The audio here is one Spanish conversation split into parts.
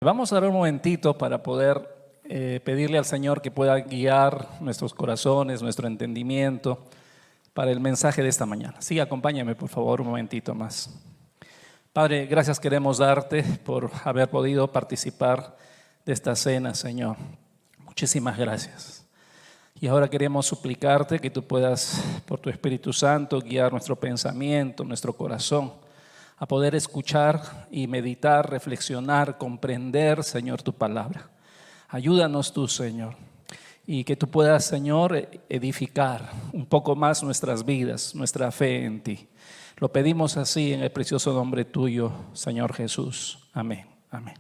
Vamos a dar un momentito para poder pedirle al Señor que pueda guiar nuestros corazones, nuestro entendimiento para el mensaje de esta mañana. Sí, acompáñame por favor un momentito más. Padre, gracias queremos darte por haber podido participar de esta cena, Señor. Muchísimas gracias. Y ahora queremos suplicarte que tú puedas, por tu Espíritu Santo, guiar nuestro pensamiento, nuestro corazón, a poder escuchar y meditar, reflexionar, comprender, Señor, tu palabra. Ayúdanos tú, Señor, y que tú puedas, Señor, edificar un poco más nuestras vidas, nuestra fe en ti. Lo pedimos así en el precioso nombre tuyo, Señor Jesús. Amén. Amén.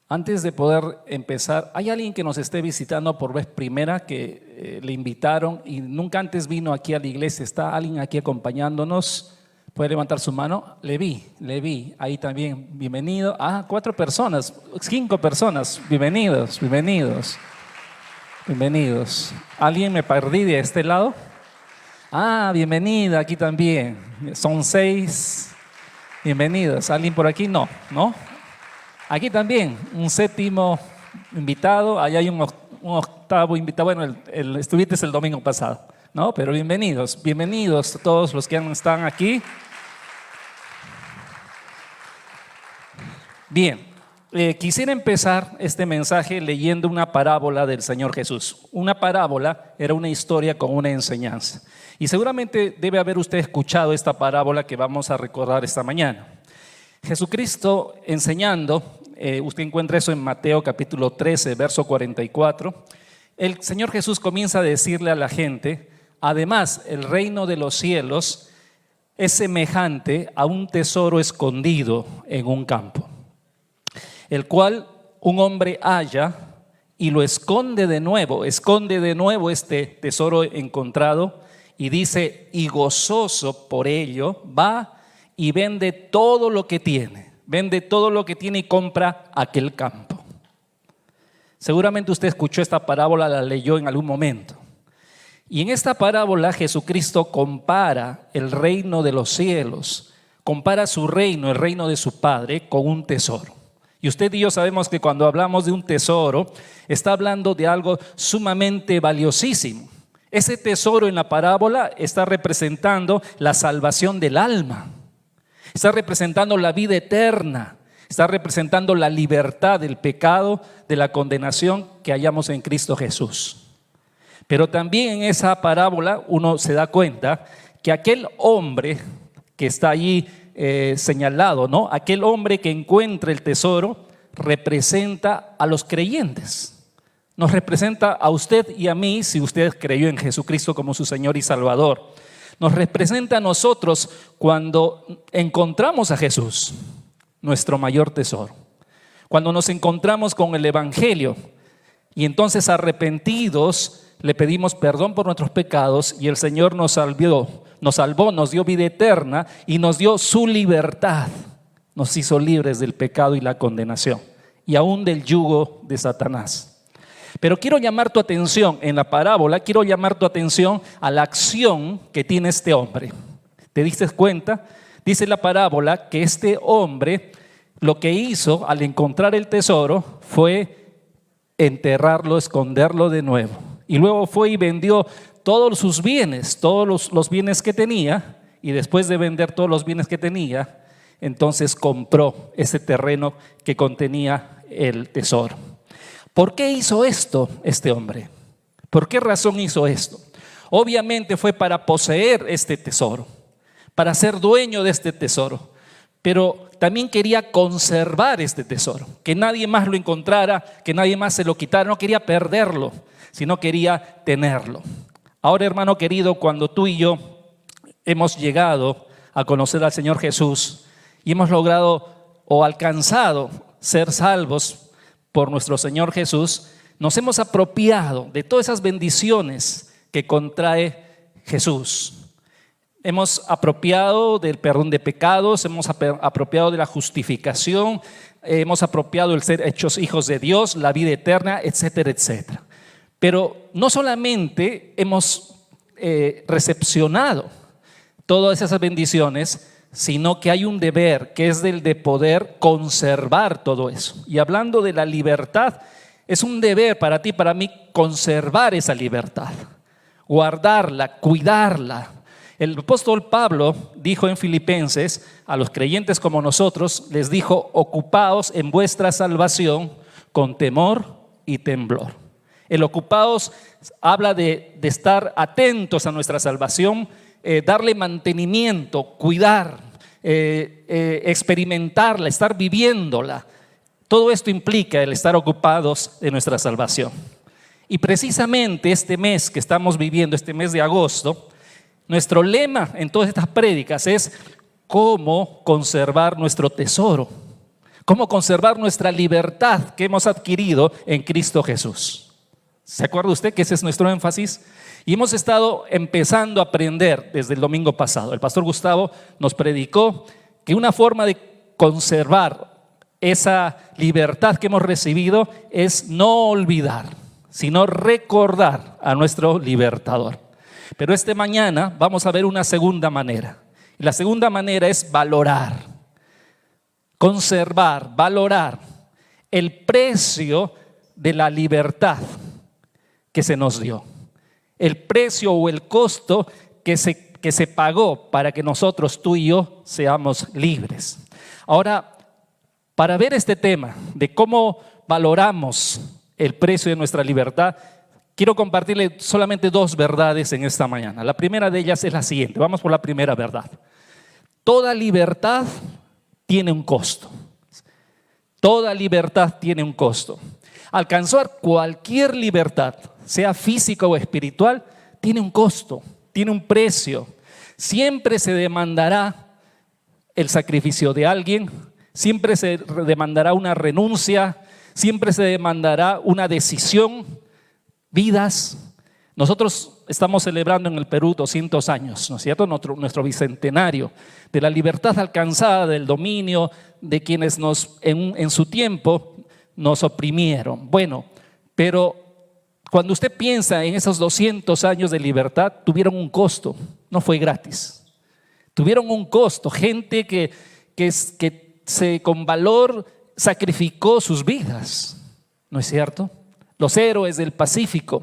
Antes de poder empezar, ¿hay alguien que nos esté visitando por vez primera que le invitaron y nunca antes vino aquí a la iglesia? ¿Está alguien aquí acompañándonos? ¿Puede levantar su mano? Le vi, ahí también, bienvenido. 4 personas, 5 personas, bienvenidos. ¿Alguien me perdí de este lado? Bienvenida, aquí también, son 6, bienvenidos. ¿Alguien por aquí? No. Aquí también, un 7º invitado, allá hay un 8º invitado, bueno, estuviste el domingo pasado, ¿no? Pero bienvenidos a todos los que están aquí. Bien, quisiera empezar este mensaje leyendo una parábola del Señor Jesús. Una parábola era una historia con una enseñanza. Y seguramente debe haber usted escuchado esta parábola que vamos a recordar esta mañana. Jesucristo enseñando, usted encuentra eso en Mateo capítulo 13, verso 44. El Señor Jesús comienza a decirle a la gente: además, el reino de los cielos es semejante a un tesoro escondido en un campo, el cual un hombre halla y lo esconde de nuevo este tesoro encontrado, y dice, y gozoso por ello, va y vende todo lo que tiene y compra aquel campo. Seguramente usted escuchó esta parábola, la leyó en algún momento. Y en esta parábola Jesucristo compara el reino de los cielos, compara su reino, el reino de su Padre, con un tesoro. Y usted y yo sabemos que cuando hablamos de un tesoro, está hablando de algo sumamente valiosísimo. Ese tesoro en la parábola está representando la salvación del alma, está representando la vida eterna, está representando la libertad del pecado, de la condenación que hallamos en Cristo Jesús. Pero también en esa parábola uno se da cuenta que aquel hombre que está allí señalado, ¿no? Aquel hombre que encuentra el tesoro representa a los creyentes. Nos representa a usted y a mí si usted creyó en Jesucristo como su Señor y Salvador. Nos representa a nosotros cuando encontramos a Jesús, nuestro mayor tesoro. Cuando nos encontramos con el Evangelio y entonces arrepentidos le pedimos perdón por nuestros pecados y el Señor nos salvó, nos dio vida eterna y nos dio su libertad. Nos hizo libres del pecado y la condenación y aún del yugo de Satanás. Pero quiero llamar tu atención en la parábola, quiero llamar tu atención a la acción que tiene este hombre. ¿Te diste cuenta? Dice la parábola que este hombre lo que hizo al encontrar el tesoro fue enterrarlo, esconderlo de nuevo. Y luego fue y vendió todos sus bienes, todos los bienes que tenía, y después de vender todos los bienes que tenía, entonces compró ese terreno que contenía el tesoro. ¿Por qué hizo esto este hombre? ¿Por qué razón hizo esto? Obviamente fue para poseer este tesoro, para ser dueño de este tesoro, pero también quería conservar este tesoro, que nadie más lo encontrara, que nadie más se lo quitara. No quería perderlo, sino quería tenerlo. Ahora, hermano querido, cuando tú y yo hemos llegado a conocer al Señor Jesús y hemos logrado o alcanzado ser salvos por nuestro Señor Jesús, nos hemos apropiado de todas esas bendiciones que contrae Jesús. Hemos apropiado del perdón de pecados, hemos apropiado de la justificación, hemos apropiado el ser hechos hijos de Dios, la vida eterna, etcétera, etcétera. Pero no solamente hemos recepcionado todas esas bendiciones, sino que hay un deber que es el de poder conservar todo eso. Y hablando de la libertad, es un deber para ti, para mí, conservar esa libertad, guardarla, cuidarla. El apóstol Pablo dijo en Filipenses a los creyentes como nosotros, les dijo: ocupaos en vuestra salvación con temor y temblor. El ocupaos habla de estar atentos a nuestra salvación, darle mantenimiento, cuidar, experimentarla, estar viviéndola. Todo esto implica el estar ocupados de nuestra salvación. Y precisamente este mes que estamos viviendo, este mes de agosto, nuestro lema en todas estas prédicas es cómo conservar nuestro tesoro, cómo conservar nuestra libertad que hemos adquirido en Cristo Jesús. ¿Se acuerda usted que ese es nuestro énfasis? Y hemos estado empezando a aprender desde el domingo pasado. El pastor Gustavo nos predicó que una forma de conservar esa libertad que hemos recibido es no olvidar, sino recordar a nuestro libertador. Pero esta mañana vamos a ver una segunda manera. Y la segunda manera es valorar, conservar, valorar el precio de la libertad que se nos dio. El precio o el costo que se pagó para que nosotros, tú y yo, seamos libres. Ahora, para ver este tema de cómo valoramos el precio de nuestra libertad, quiero compartirle solamente dos verdades en esta mañana. La primera de ellas es la siguiente. Vamos por la primera verdad. Toda libertad tiene un costo. Toda libertad tiene un costo. Alcanzar cualquier libertad, sea física o espiritual, tiene un costo, tiene un precio. Siempre se demandará el sacrificio de alguien, siempre se demandará una renuncia, siempre se demandará una decisión, vidas. Nosotros estamos celebrando en el Perú 200 años, ¿no es cierto? Nuestro bicentenario de la libertad alcanzada, del dominio de quienes en su tiempo nos oprimieron. Bueno, pero cuando usted piensa en esos 200 años de libertad, tuvieron un costo, no fue gratis. Tuvieron un costo, gente que con valor sacrificó sus vidas, ¿no es cierto? Los héroes del Pacífico.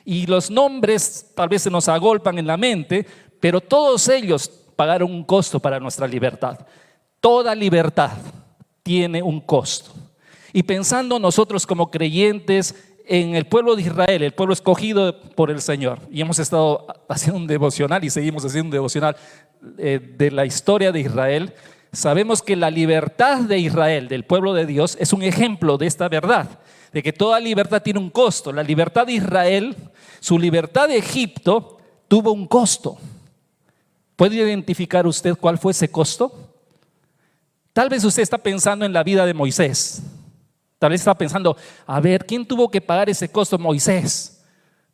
Y los nombres tal vez se nos agolpan en la mente, pero todos ellos pagaron un costo para nuestra libertad. Toda libertad tiene un costo. Y pensando nosotros como creyentes en el pueblo de Israel, el pueblo escogido por el Señor, y hemos estado haciendo un devocional y seguimos haciendo un devocional de la historia de Israel, sabemos que la libertad de Israel, del pueblo de Dios, es un ejemplo de esta verdad, de que toda libertad tiene un costo. La libertad de Israel, su libertad de Egipto, tuvo un costo. ¿Puede identificar usted cuál fue ese costo? Tal vez usted está pensando en la vida de Moisés. Tal vez está pensando, a ver, ¿quién tuvo que pagar ese costo? Moisés,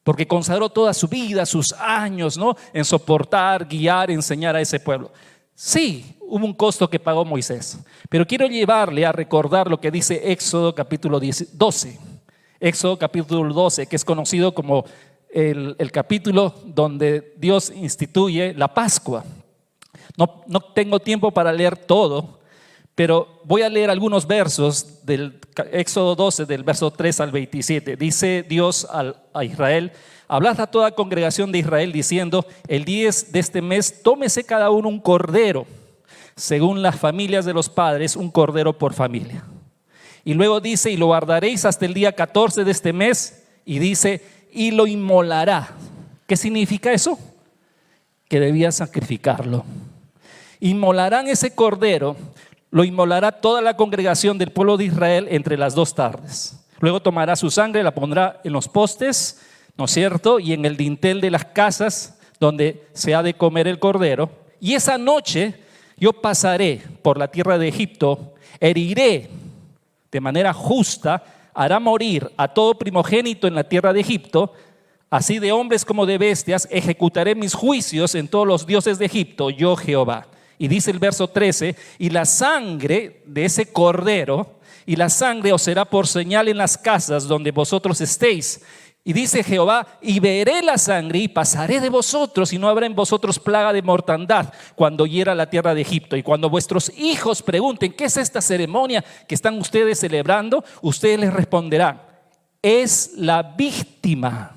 porque consagró toda su vida, sus años, ¿no?, en soportar, guiar, enseñar a ese pueblo. Sí, hubo un costo que pagó Moisés, pero quiero llevarle a recordar lo que dice Éxodo capítulo 12. Éxodo capítulo 12, que es conocido como el capítulo donde Dios instituye la Pascua. No tengo tiempo para leer todo, pero voy a leer algunos versos del Éxodo 12, del verso 3 al 27. Dice Dios a Israel: hablad a toda congregación de Israel diciendo, el 10 de este mes tómese cada uno un cordero, según las familias de los padres, un cordero por familia. Y luego dice, y lo guardaréis hasta el día 14 de este mes, y dice, y lo inmolará. ¿Qué significa eso? Que debía sacrificarlo. Inmolarán ese cordero, lo inmolará toda la congregación del pueblo de Israel entre las 2 tardes. Luego tomará su sangre, la pondrá en los postes, ¿no es cierto?, y en el dintel de las casas donde se ha de comer el cordero. Y esa noche yo pasaré por la tierra de Egipto, heriré de manera justa, hará morir a todo primogénito en la tierra de Egipto, así de hombres como de bestias, ejecutaré mis juicios en todos los dioses de Egipto, yo Jehová. Y dice el verso 13, y la sangre de ese cordero, y la sangre os será por señal en las casas donde vosotros estéis. Y dice Jehová: y veré la sangre y pasaré de vosotros, y no habrá en vosotros plaga de mortandad cuando hiera la tierra de Egipto. Y cuando vuestros hijos pregunten: ¿qué es esta ceremonia que están ustedes celebrando?, ustedes les responderán: es la víctima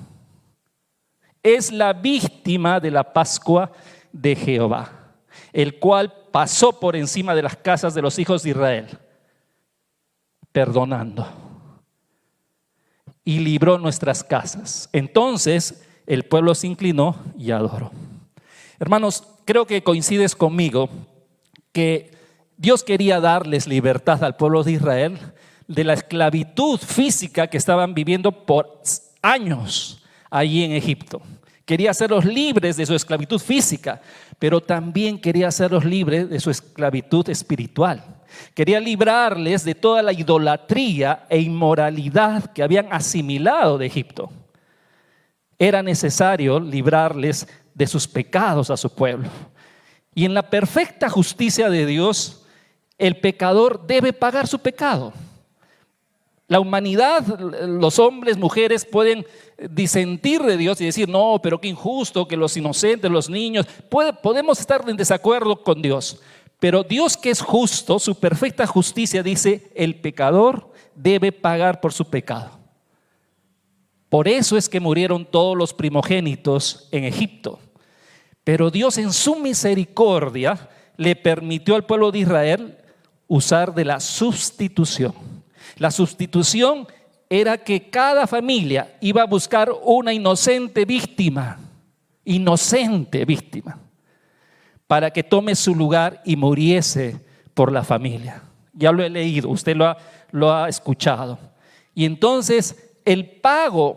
de la Pascua de Jehová, el cual pasó por encima de las casas de los hijos de Israel, perdonando, y libró nuestras casas. Entonces el pueblo se inclinó y adoró. Hermanos, creo que coincides conmigo que Dios quería darles libertad al pueblo de Israel de la esclavitud física que estaban viviendo por años allí en Egipto. Quería hacerlos libres de su esclavitud física, pero también quería hacerlos libres de su esclavitud espiritual. Quería librarles de toda la idolatría e inmoralidad que habían asimilado de Egipto. Era necesario librarles de sus pecados a su pueblo. Y en la perfecta justicia de Dios, el pecador debe pagar su pecado. La humanidad, los hombres, mujeres pueden disentir de Dios y decir: no, pero qué injusto que los inocentes, los niños. Podemos estar en desacuerdo con Dios, pero Dios, que es justo, su perfecta justicia dice: el pecador debe pagar por su pecado. Por eso es que murieron todos los primogénitos en Egipto. Pero Dios, en su misericordia, le permitió al pueblo de Israel usar de la sustitución. La sustitución era que cada familia iba a buscar una inocente víctima, para que tome su lugar y muriese por la familia. Ya lo he leído, usted lo ha escuchado. Y entonces el pago,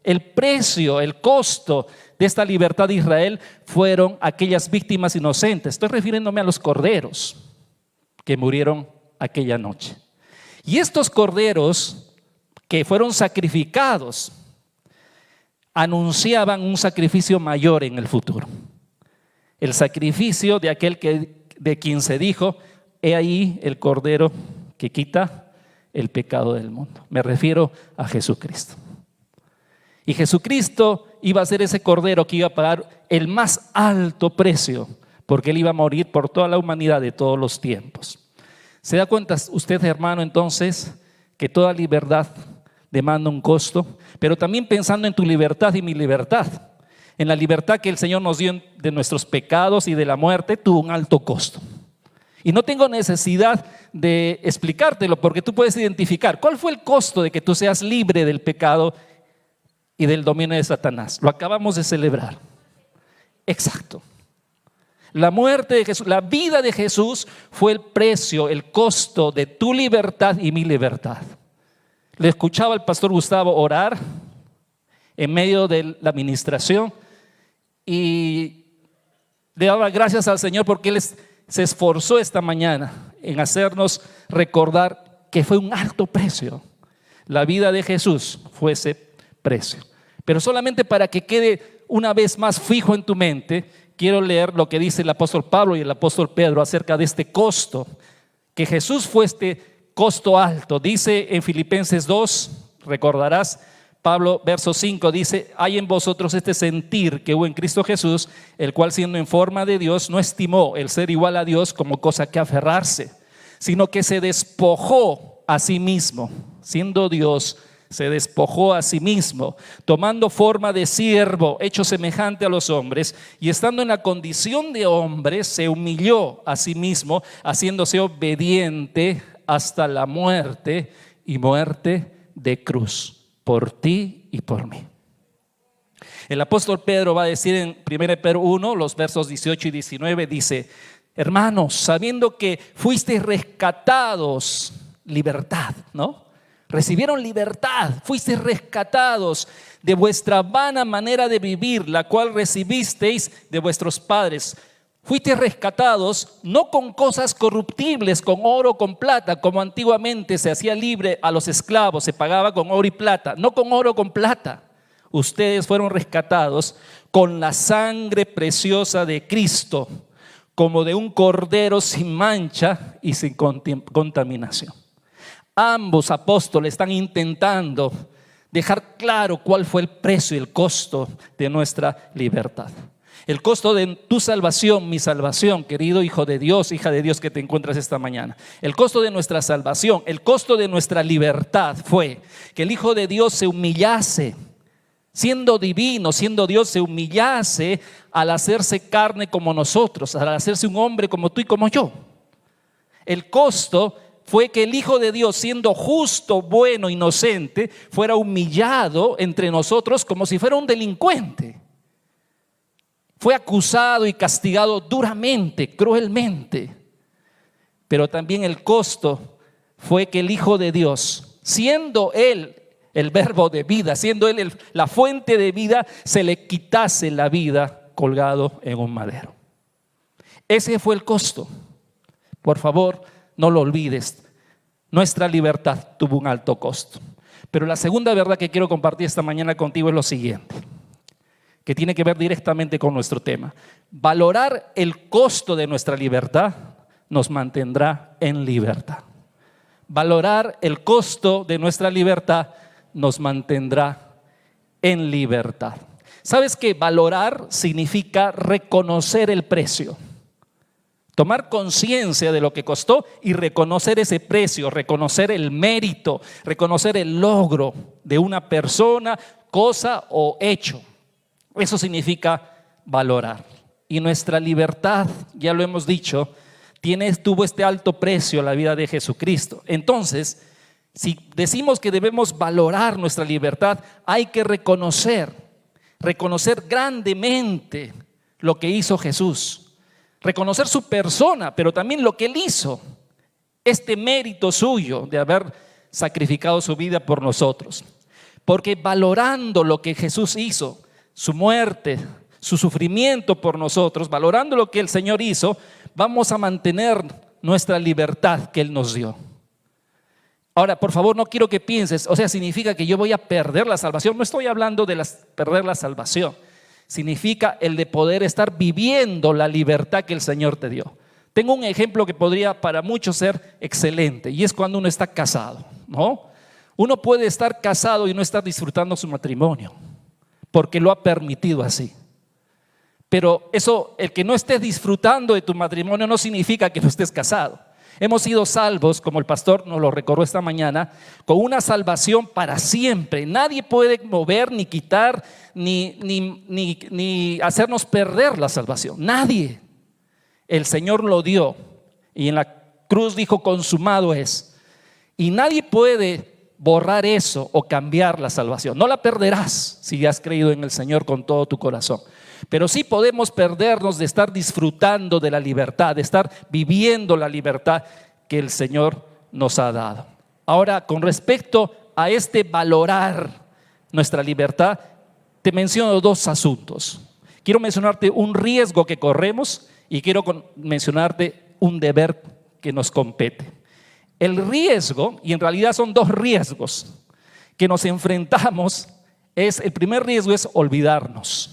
el precio, el costo de esta libertad de Israel fueron aquellas víctimas inocentes. Estoy refiriéndome a los corderos que murieron aquella noche. Y estos corderos que fueron sacrificados anunciaban un sacrificio mayor en el futuro. El sacrificio de aquel de quien se dijo: he ahí el cordero que quita el pecado del mundo. Me refiero a Jesucristo. Y Jesucristo iba a ser ese cordero que iba a pagar el más alto precio, porque Él iba a morir por toda la humanidad de todos los tiempos. ¿Se da cuenta usted, hermano, entonces, que toda libertad demanda un costo? Pero también pensando en tu libertad y mi libertad, en la libertad que el Señor nos dio de nuestros pecados y de la muerte, tuvo un alto costo. Y no tengo necesidad de explicártelo, porque tú puedes identificar cuál fue el costo de que tú seas libre del pecado y del dominio de Satanás. Lo acabamos de celebrar. Exacto. La muerte de Jesús, la vida de Jesús fue el precio, el costo de tu libertad y mi libertad. Le escuchaba al pastor Gustavo orar en medio de la administración y le daba gracias al Señor porque Él se esforzó esta mañana en hacernos recordar que fue un alto precio. La vida de Jesús fue ese precio. Pero solamente para que quede una vez más fijo en tu mente, quiero leer lo que dice el apóstol Pablo y el apóstol Pedro acerca de este costo, que Jesús fue este costo alto. Dice en Filipenses 2, recordarás, Pablo, verso 5, dice: hay en vosotros este sentir que hubo en Cristo Jesús, el cual, siendo en forma de Dios, no estimó el ser igual a Dios como cosa que aferrarse, sino que se despojó a sí mismo, siendo Dios. Se despojó a sí mismo, tomando forma de siervo, hecho semejante a los hombres, y estando en la condición de hombre, se humilló a sí mismo, haciéndose obediente hasta la muerte, y muerte de cruz, por ti y por mí. El apóstol Pedro va a decir en 1 Pedro 1, los versos 18 y 19, dice: hermanos, sabiendo que fuisteis rescatados, libertad, ¿no? Recibieron libertad, fuisteis rescatados de vuestra vana manera de vivir, la cual recibisteis de vuestros padres. Fuisteis rescatados no con cosas corruptibles, con oro o con plata, como antiguamente se hacía libre a los esclavos, se pagaba con oro y plata, no con oro o con plata. Ustedes fueron rescatados con la sangre preciosa de Cristo, como de un cordero sin mancha y sin contaminación. Ambos apóstoles están intentando dejar claro cuál fue el precio y el costo de nuestra libertad. El costo de tu salvación, mi salvación, querido hijo de Dios, hija de Dios que te encuentras esta mañana. El costo de nuestra salvación, el costo de nuestra libertad fue que el Hijo de Dios se humillase, siendo divino, siendo Dios, se humillase al hacerse carne como nosotros, al hacerse un hombre como tú y como yo. El costo fue que el Hijo de Dios, siendo justo, bueno, inocente, fuera humillado entre nosotros como si fuera un delincuente. Fue acusado y castigado duramente, cruelmente. Pero también el costo fue que el Hijo de Dios, siendo Él el verbo de vida, siendo Él la fuente de vida, se le quitase la vida colgado en un madero. Ese fue el costo. Por favor, no lo olvides. Nuestra libertad tuvo un alto costo. Pero la segunda verdad que quiero compartir esta mañana contigo es lo siguiente, que tiene que ver directamente con nuestro tema. Valorar el costo de nuestra libertad nos mantendrá en libertad. Valorar el costo de nuestra libertad nos mantendrá en libertad. ¿Sabes que valorar significa reconocer el precio? Tomar conciencia de lo que costó y reconocer ese precio, reconocer el mérito, reconocer el logro de una persona, cosa o hecho. Eso significa valorar. Y nuestra libertad, ya lo hemos dicho, tuvo este alto precio la vida de Jesucristo. Entonces, si decimos que debemos valorar nuestra libertad, hay que reconocer grandemente lo que hizo Jesús. Reconocer su persona, pero también lo que Él hizo. Este mérito suyo de haber sacrificado su vida por nosotros. Porque valorando lo que Jesús hizo, su muerte, su sufrimiento por nosotros, valorando lo que el Señor hizo, vamos a mantener nuestra libertad que Él nos dio. Ahora, por favor, no quiero que pienses, significa que yo voy a perder la salvación. No estoy hablando de perder la salvación. Significa el de poder estar viviendo la libertad que el Señor te dio. Tengo un ejemplo que podría para muchos ser excelente, y es cuando uno está casado, ¿no? Uno puede estar casado y no estar disfrutando su matrimonio, porque lo ha permitido así. Pero eso, el que no estés disfrutando de tu matrimonio no significa que no estés casado. Hemos sido salvos, como el pastor nos lo recordó esta mañana, con una salvación para siempre. Nadie puede mover, ni quitar, ni hacernos perder la salvación. Nadie. El Señor lo dio y en la cruz dijo: consumado es. Y nadie puede borrar eso o cambiar la salvación. No la perderás si has creído en el Señor con todo tu corazón. Pero sí podemos perdernos de estar disfrutando de la libertad, de estar viviendo la libertad que el Señor nos ha dado. Ahora, con respecto a este valorar nuestra libertad, te menciono dos asuntos. Quiero mencionarte un riesgo que corremos y quiero mencionarte un deber que nos compete. El riesgo, y en realidad son dos riesgos que nos enfrentamos, el primer riesgo es olvidarnos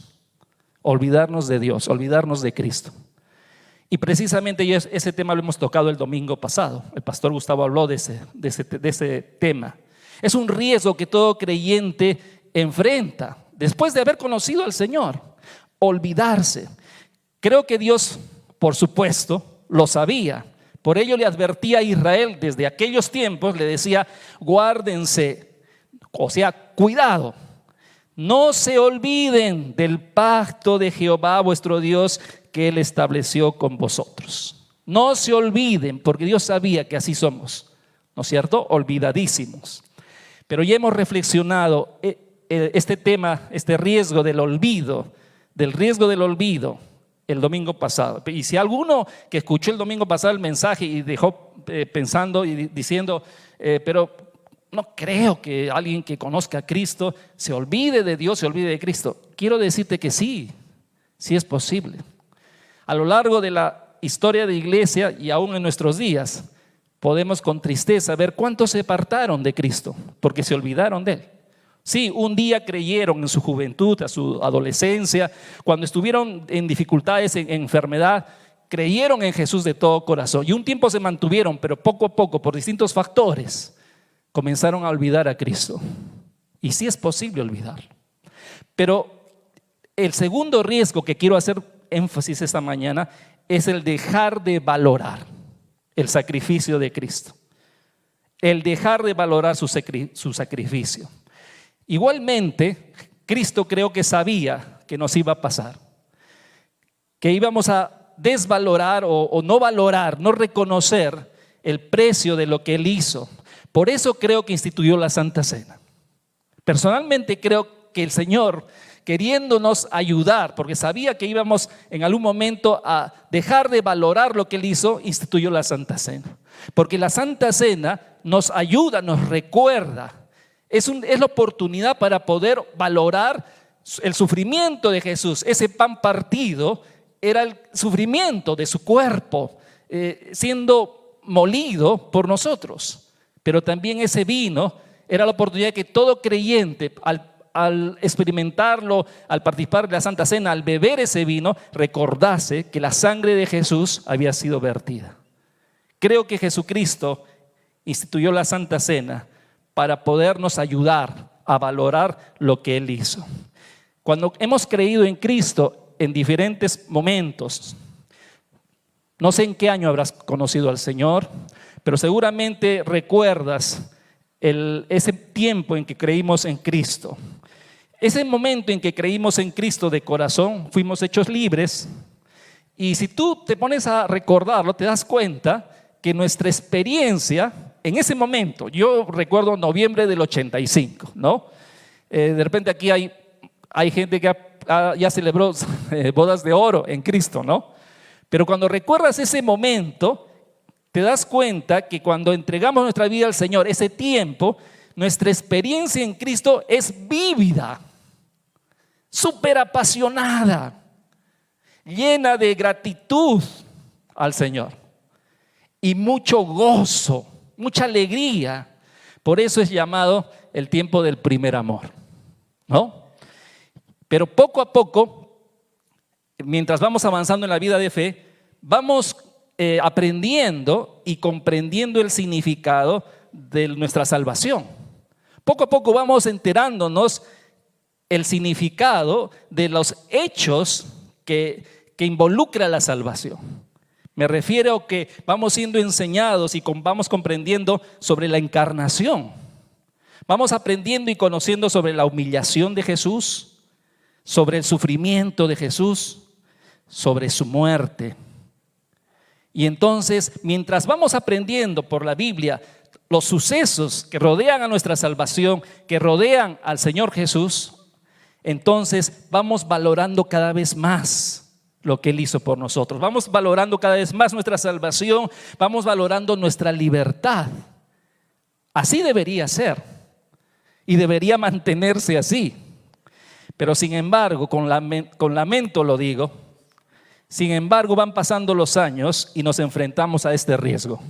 de Dios, olvidarnos de Cristo. Y precisamente ese tema lo hemos tocado el domingo pasado. El pastor Gustavo habló de ese tema. Es un riesgo que todo creyente enfrenta después de haber conocido al Señor, olvidarse. Creo que Dios, por supuesto, lo sabía. Por ello le advertía a Israel desde aquellos tiempos, le decía: guárdense, cuidado. No se olviden del pacto de Jehová vuestro Dios que Él estableció con vosotros. No se olviden, porque Dios sabía que así somos, ¿no es cierto? Olvidadísimos. Pero ya hemos reflexionado este tema, este riesgo del olvido, el domingo pasado. Y si alguno que escuchó el domingo pasado el mensaje y dejó pensando y diciendo, pero no creo que alguien que conozca a Cristo se olvide de Dios, se olvide de Cristo. Quiero decirte que sí es posible. A lo largo de la historia de iglesia y aún en nuestros días, podemos con tristeza ver cuántos se apartaron de Cristo porque se olvidaron de Él. Sí, un día creyeron en su juventud, a su adolescencia, cuando estuvieron en dificultades, en enfermedad, creyeron en Jesús de todo corazón. Y un tiempo se mantuvieron, pero poco a poco, por distintos factores, comenzaron a olvidar a Cristo. Y sí es posible olvidarlo. Pero el segundo riesgo que quiero hacer énfasis esta mañana es el dejar de valorar el sacrificio de Cristo. El dejar de valorar su sacrificio. Igualmente, Cristo creo que sabía que nos iba a pasar, que íbamos a desvalorar o no valorar, no reconocer el precio de lo que Él hizo. Por eso creo que instituyó la Santa Cena. Personalmente creo que el Señor, queriéndonos ayudar, porque sabía que íbamos en algún momento a dejar de valorar lo que Él hizo, instituyó la Santa Cena. Porque la Santa Cena nos ayuda, nos recuerda. Es la oportunidad para poder valorar el sufrimiento de Jesús. Ese pan partido era el sufrimiento de su cuerpo, siendo molido por nosotros. Pero también ese vino era la oportunidad de que todo creyente, al experimentarlo, al participar de la Santa Cena, al beber ese vino, recordase que la sangre de Jesús había sido vertida. Creo que Jesucristo instituyó la Santa Cena para podernos ayudar a valorar lo que Él hizo. Cuando hemos creído en Cristo en diferentes momentos, no sé en qué año habrás conocido al Señor, pero seguramente recuerdas ese tiempo en que creímos en Cristo. Ese momento en que creímos en Cristo de corazón, fuimos hechos libres. Y si tú te pones a recordarlo, te das cuenta que nuestra experiencia en ese momento, yo recuerdo noviembre del 85, ¿no? De repente aquí hay gente que ya celebró bodas de oro en Cristo, ¿no? Pero cuando recuerdas ese momento, te das cuenta que cuando entregamos nuestra vida al Señor, ese tiempo, nuestra experiencia en Cristo es vívida, súper apasionada, llena de gratitud al Señor y mucho gozo, mucha alegría. Por eso es llamado el tiempo del primer amor, ¿no? Pero poco a poco, mientras vamos avanzando en la vida de fe, vamos aprendiendo y comprendiendo el significado de nuestra salvación. Poco a poco vamos enterándonos el significado de los hechos que involucra la salvación. Me refiero a que vamos siendo enseñados y vamos comprendiendo sobre la encarnación. Vamos aprendiendo y conociendo sobre la humillación de Jesús, sobre el sufrimiento de Jesús, sobre su muerte. Y entonces, mientras vamos aprendiendo por la Biblia los sucesos que rodean a nuestra salvación, que rodean al Señor Jesús, entonces vamos valorando cada vez más lo que Él hizo por nosotros. Vamos valorando cada vez más nuestra salvación, vamos valorando nuestra libertad. Así debería ser y debería mantenerse así. Pero sin embargo, con lamento lo digo, sin embargo van pasando los años y nos enfrentamos a este riesgo,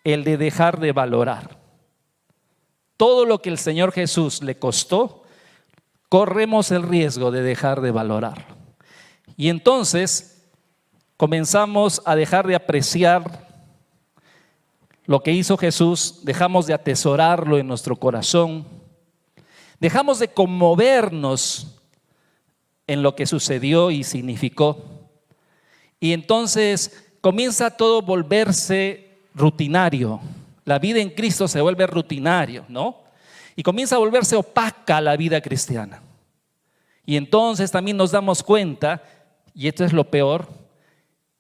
el de dejar de valorar. Todo lo que el Señor Jesús le costó, corremos el riesgo de dejar de valorarlo. Y entonces comenzamos a dejar de apreciar lo que hizo Jesús, dejamos de atesorarlo en nuestro corazón, dejamos de conmovernos en lo que sucedió y significó. Y entonces comienza todo a volverse rutinario. La vida en Cristo se vuelve rutinario, ¿no? Y comienza a volverse opaca la vida cristiana. Y entonces también nos damos cuenta, y esto es lo peor,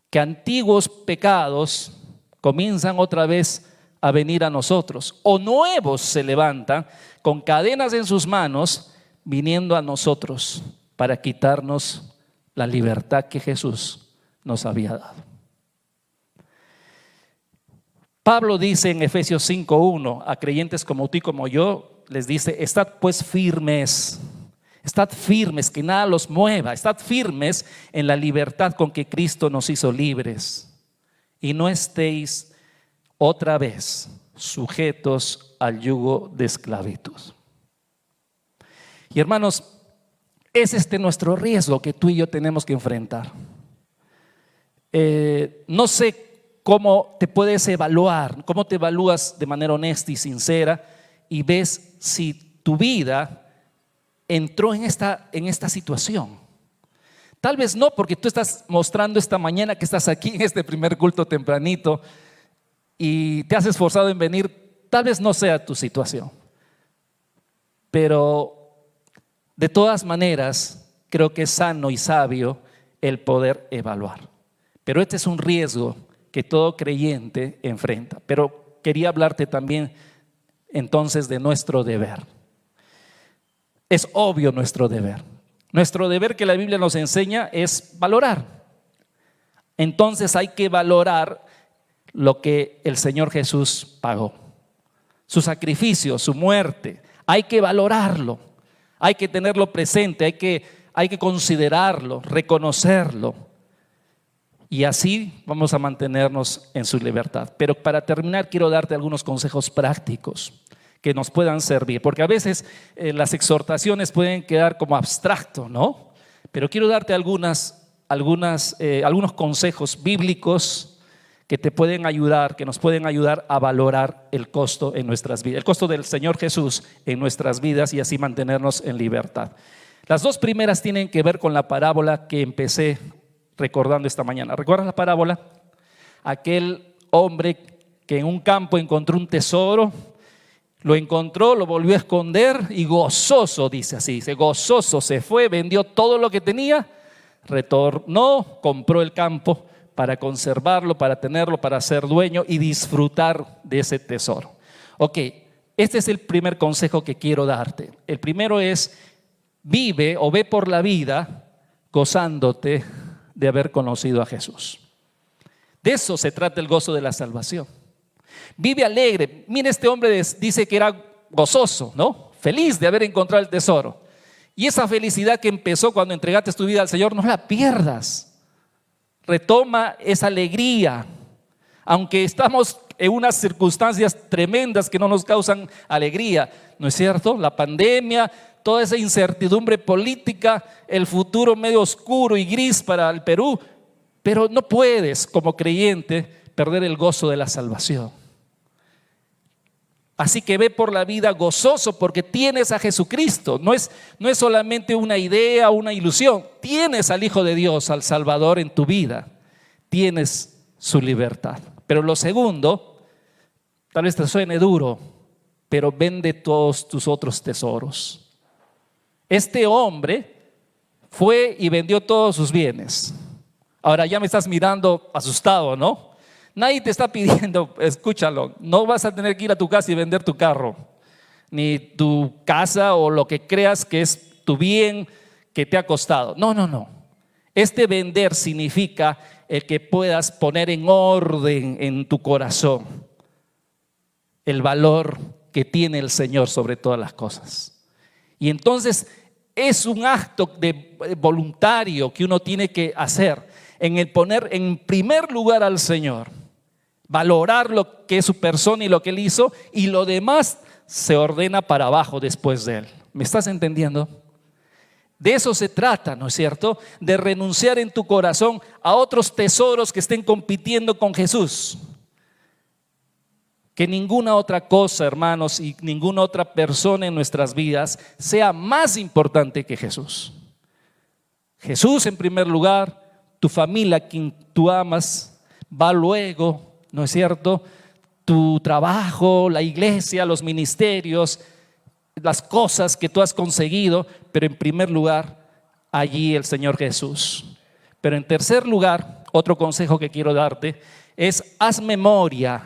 que antiguos pecados comienzan otra vez a venir a nosotros, o nuevos se levantan con cadenas en sus manos, viniendo a nosotros para quitarnos la libertad que Jesús nos había dado. Pablo dice en Efesios 5:1 a creyentes como tú y como yo, les dice: estad pues firmes, que nada los mueva, estad firmes en la libertad con que Cristo nos hizo libres, y no estéis otra vez sujetos al yugo de esclavitud. Y hermanos, es nuestro riesgo que tú y yo tenemos que enfrentar. No sé cómo te puedes evaluar, cómo te evalúas de manera honesta y sincera y ves si tu vida entró en esta situación. Tal vez no, porque tú estás mostrando esta mañana que estás aquí en este primer culto tempranito y te has esforzado en venir. Tal vez no sea tu situación, pero de todas maneras creo que es sano y sabio el poder evaluar. Pero este es un riesgo que todo creyente enfrenta. Pero quería hablarte también entonces de nuestro deber. Es obvio nuestro deber. Nuestro deber que la Biblia nos enseña es valorar. Entonces hay que valorar lo que el Señor Jesús pagó. Su sacrificio, su muerte. Hay que valorarlo. Hay que tenerlo presente. Hay que considerarlo, reconocerlo. Y así vamos a mantenernos en su libertad. Pero para terminar quiero darte algunos consejos prácticos que nos puedan servir, porque a veces las exhortaciones pueden quedar como abstracto, ¿no? Pero quiero darte algunos consejos bíblicos que te pueden ayudar, que nos pueden ayudar a valorar el costo en nuestras vidas, el costo del Señor Jesús en nuestras vidas y así mantenernos en libertad. Las dos primeras tienen que ver con la parábola que empecé recordando esta mañana. ¿Recuerdas la parábola? Aquel hombre que en un campo encontró un tesoro. Lo encontró, lo volvió a esconder y gozoso, dice así, gozoso se fue, vendió todo lo que tenía, retornó, compró el campo para conservarlo, para tenerlo, para ser dueño y disfrutar de ese tesoro. Ok, este es el primer consejo que quiero darte. El primero es, vive o ve por la vida gozándote de haber conocido a Jesús. De eso se trata el gozo de la salvación. Vive alegre. Mira, este hombre dice que era gozoso, ¿no? Feliz de haber encontrado el tesoro. Y esa felicidad que empezó cuando entregaste tu vida al Señor, no la pierdas. Retoma esa alegría. Aunque estamos en unas circunstancias tremendas que no nos causan alegría, ¿no es cierto? La pandemia, toda esa incertidumbre política, el futuro medio oscuro y gris para el Perú. Pero no puedes, como creyente, perder el gozo de la salvación. Así que ve por la vida gozoso porque tienes a Jesucristo. No es solamente una idea o una ilusión. Tienes al Hijo de Dios, al Salvador en tu vida. Tienes su libertad. Pero lo segundo, tal vez te suene duro, pero vende todos tus otros tesoros. Este hombre fue y vendió todos sus bienes. Ahora ya me estás mirando asustado, ¿no? Nadie te está pidiendo, escúchalo, no vas a tener que ir a tu casa y vender tu carro, ni tu casa o lo que creas que es tu bien que te ha costado. No. Este vender significa el que puedas poner en orden en tu corazón el valor que tiene el Señor sobre todas las cosas. Y entonces es un acto voluntario que uno tiene que hacer en el poner en primer lugar al Señor. Valorar lo que es su persona y lo que Él hizo, y lo demás se ordena para abajo después de Él. ¿Me estás entendiendo? De eso se trata, ¿no es cierto? De renunciar en tu corazón a otros tesoros que estén compitiendo con Jesús. Que ninguna otra cosa, hermanos, y ninguna otra persona en nuestras vidas sea más importante que Jesús. Jesús en primer lugar, tu familia, quien tú amas, va luego, ¿no es cierto? Tu trabajo, la iglesia, los ministerios, las cosas que tú has conseguido, pero en primer lugar, allí el Señor Jesús. Pero en tercer lugar, otro consejo que quiero darte es haz memoria.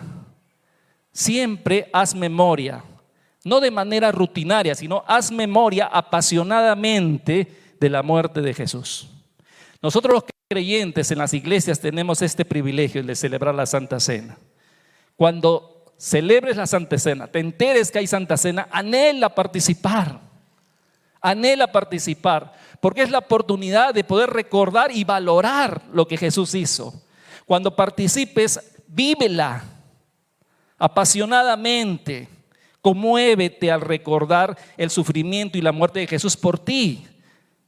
Siempre haz memoria, no de manera rutinaria, sino haz memoria apasionadamente de la muerte de Jesús. Nosotros los creyentes en las iglesias tenemos este privilegio de celebrar la Santa Cena. Cuando celebres la Santa Cena, te enteres que hay Santa Cena, anhela participar, porque es la oportunidad de poder recordar y valorar lo que Jesús hizo. Cuando participes, vívela apasionadamente, conmuévete al recordar el sufrimiento y la muerte de Jesús por ti.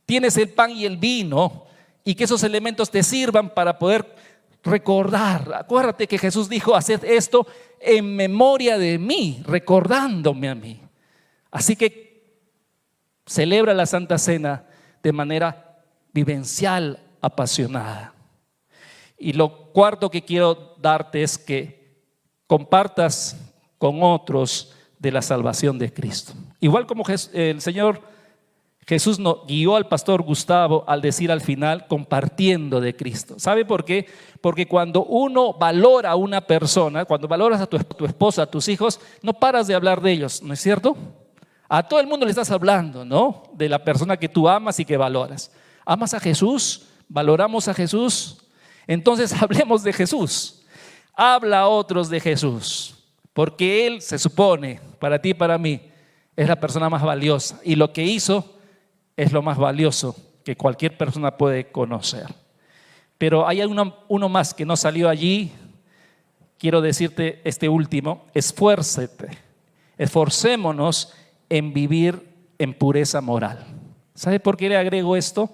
Tienes el pan y el vino, y que esos elementos te sirvan para poder recordar. Acuérdate que Jesús dijo: haced esto en memoria de mí, recordándome a mí. Así que celebra la Santa Cena de manera vivencial, apasionada. Y lo cuarto que quiero darte es que compartas con otros de la salvación de Cristo. Igual como el Señor Jesús nos guió al pastor Gustavo al decir al final, compartiendo de Cristo. ¿Sabe por qué? Porque cuando uno valora a una persona, cuando valoras a tu esposa, a tus hijos, no paras de hablar de ellos, ¿no es cierto? A todo el mundo le estás hablando, ¿no? De la persona que tú amas y que valoras. ¿Amas a Jesús? ¿Valoramos a Jesús? Entonces hablemos de Jesús. Habla a otros de Jesús, porque Él se supone, para ti y para mí, es la persona más valiosa. Y lo que hizo es lo más valioso que cualquier persona puede conocer. Pero hay uno más que no salió allí. Quiero decirte este último: esforcémonos en vivir en pureza moral. ¿Sabe por qué le agrego esto?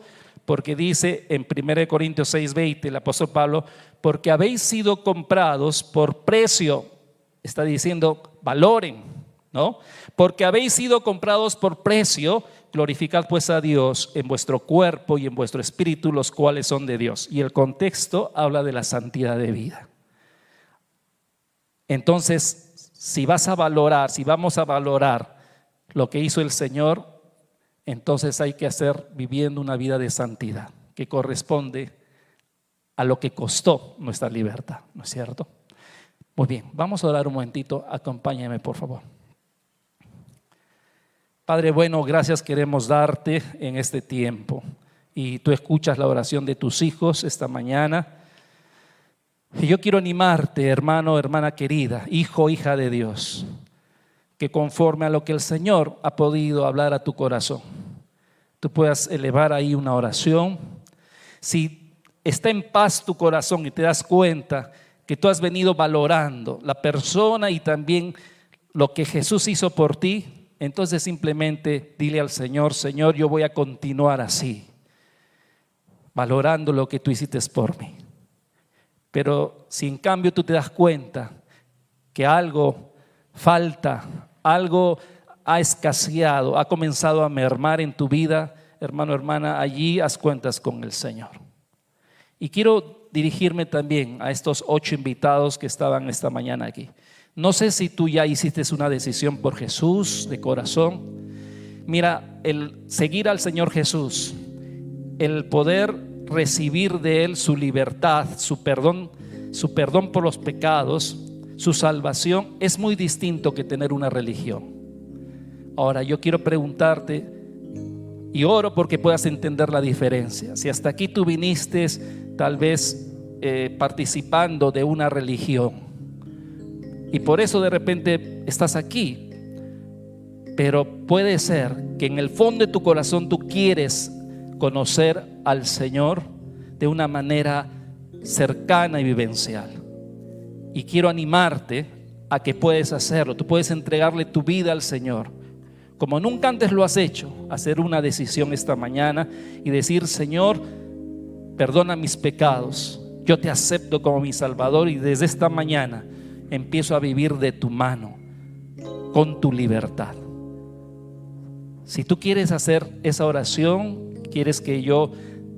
Porque dice en 1 Corintios 6:20 el apóstol Pablo, porque habéis sido comprados por precio. Está diciendo, valoren, ¿no? Porque habéis sido comprados por precio, glorificad pues a Dios en vuestro cuerpo y en vuestro espíritu, los cuales son de Dios. Y el contexto habla de la santidad de vida. Entonces, si vamos a valorar lo que hizo el Señor, entonces hay que hacer viviendo una vida de santidad que corresponde a lo que costó nuestra libertad, ¿no es cierto? Muy bien, vamos a orar un momentito. Acompáñame, por favor. Padre bueno, gracias queremos darte en este tiempo. Y tú escuchas la oración de tus hijos esta mañana. Y yo quiero animarte, hermano, hermana querida, hijo, hija de Dios, que conforme a lo que el Señor ha podido hablar a tu corazón, tú puedas elevar ahí una oración. Si está en paz tu corazón y te das cuenta que tú has venido valorando la persona y también lo que Jesús hizo por ti, entonces simplemente dile al Señor: Señor, yo voy a continuar así, valorando lo que tú hiciste por mí. Pero si en cambio tú te das cuenta que algo falta, algo ha escaseado, ha comenzado a mermar en tu vida, hermano, hermana, allí haz cuentas con el Señor. Y quiero dirigirme también a estos 8 invitados que estaban esta mañana aquí. No sé si tú ya hiciste una decisión por Jesús de corazón. Mira, el seguir al Señor Jesús, el poder recibir de Él su libertad, su perdón por los pecados, su salvación, es muy distinto que tener una religión. Ahora yo quiero preguntarte y oro porque puedas entender la diferencia. Si hasta aquí tú viniste tal vez participando de una religión y por eso de repente estás aquí, pero puede ser que en el fondo de tu corazón tú quieres conocer al Señor de una manera cercana y vivencial. Y quiero animarte a que puedes hacerlo. Tú puedes entregarle tu vida al Señor como nunca antes lo has hecho, hacer una decisión esta mañana y decir: Señor, perdona mis pecados, yo te acepto como mi Salvador y desde esta mañana empiezo a vivir de tu mano, con tu libertad. Si tú quieres hacer esa oración, quieres que yo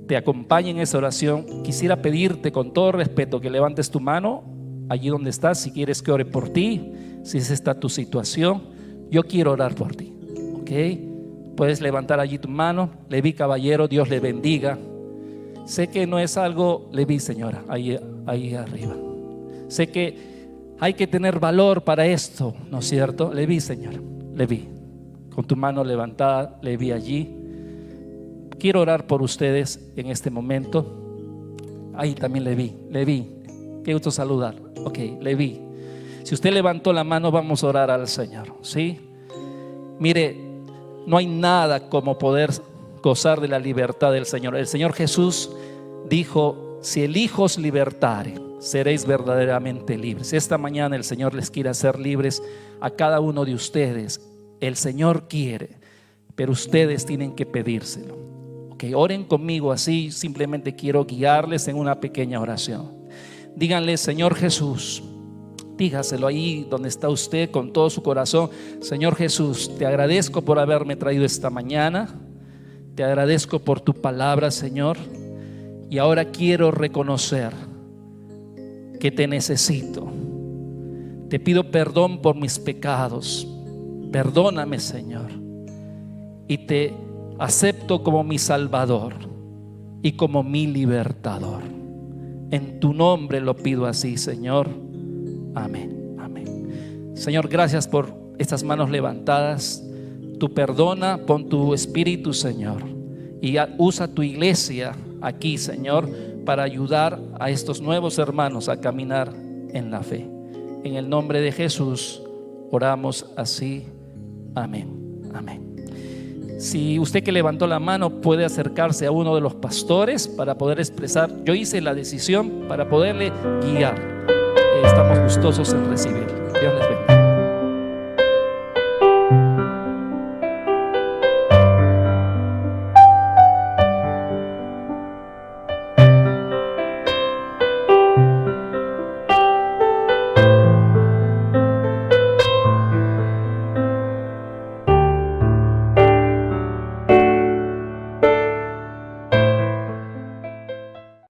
te acompañe en esa oración, quisiera pedirte con todo respeto que levantes tu mano allí donde estás. Si quieres que ore por ti, si es esta tu situación, yo quiero orar por ti. ¿Ok? Puedes levantar allí tu mano. Leví, caballero, Dios le bendiga. Sé que no es algo, Leví, señora, ahí arriba. Sé que hay que tener valor para esto, ¿no es cierto? Leví, señora, Leví, con tu mano levantada, Leví allí. Quiero orar por ustedes en este momento. Ahí también Leví, qué gusto saludar. Ok, Leví, si usted levantó la mano, vamos a orar al Señor, ¿sí? Mire, no hay nada como poder gozar de la libertad del Señor. El Señor Jesús dijo: si el Hijo os libertare, seréis verdaderamente libres. Esta mañana el Señor les quiere hacer libres a cada uno de ustedes. El Señor quiere, pero ustedes tienen que pedírselo. Ok, oren conmigo así. Simplemente quiero guiarles en una pequeña oración. Díganle: Señor Jesús, Dígaselo ahí donde está usted con todo su corazón. Señor Jesús, te agradezco por haberme traído esta mañana. Te agradezco por tu palabra, Señor. Y ahora quiero reconocer que te necesito. Te pido perdón por mis pecados. Perdóname, Señor. Y te acepto como mi Salvador y como mi libertador. En tu nombre lo pido así, Señor. Amén, amén. Señor, gracias por estas manos levantadas. Tú perdona, pon tu espíritu, Señor, y usa tu iglesia aquí, Señor, para ayudar a estos nuevos hermanos a caminar en la fe. En el nombre de Jesús oramos así. Amén, amén. Si usted que levantó la mano puede acercarse a uno de los pastores para poder expresar, yo hice la decisión para poderle guiar. Estamos gustosos en recibir. Dios les bendiga.